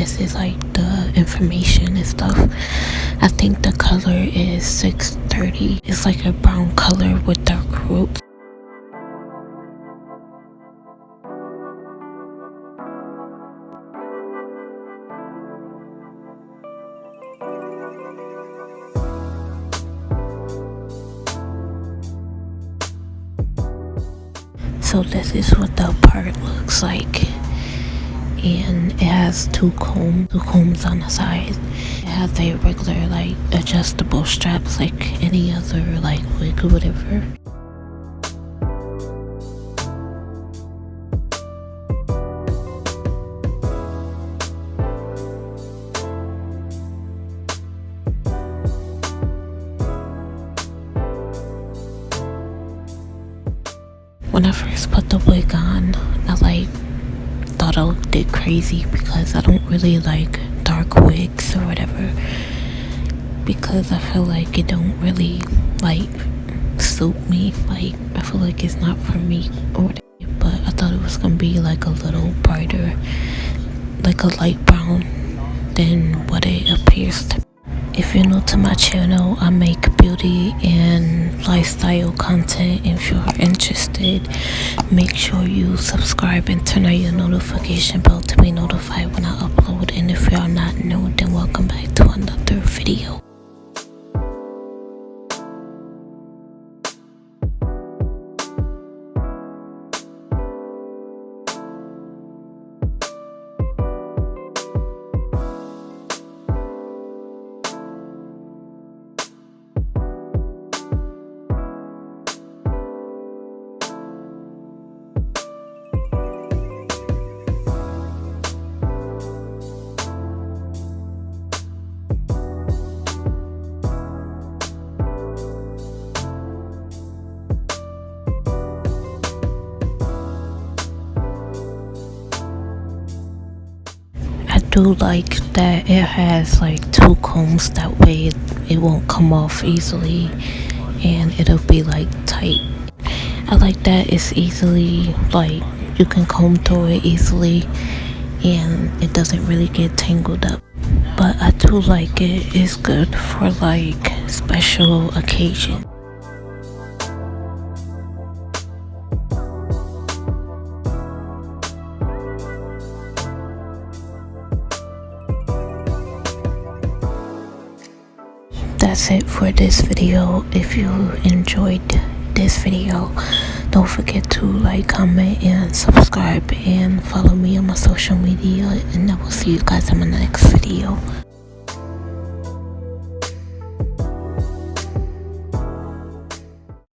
this is like the information and stuff. I think the color is 630. It's like a brown color with dark roots. So this is what the part looks like, and it has two combs on the side. It has a regular like adjustable straps like any other like wig or whatever. When I first put the wig on, I thought I looked it crazy because I don't really like dark wigs or whatever, because I feel like it don't really like suit me. Like I feel like it's not for me or whatever. But I thought it was gonna be like a little brighter, like a light brown than what it appears to be. If you're new to my channel, I make beauty and lifestyle content. If you're interested, make sure you subscribe and turn on your notification bell to be notified when I upload. And if you are not new, then welcome back to another video. I do like that it has like two combs, that way it won't come off easily and it'll be like tight. I like that it's easily like you can comb through it easily and it doesn't really get tangled up. But I do like it. It's good for like special occasions. That's it for this video. If you enjoyed this video, don't forget to like, comment, and subscribe, and follow me on my social media, and I will see you guys in my next video.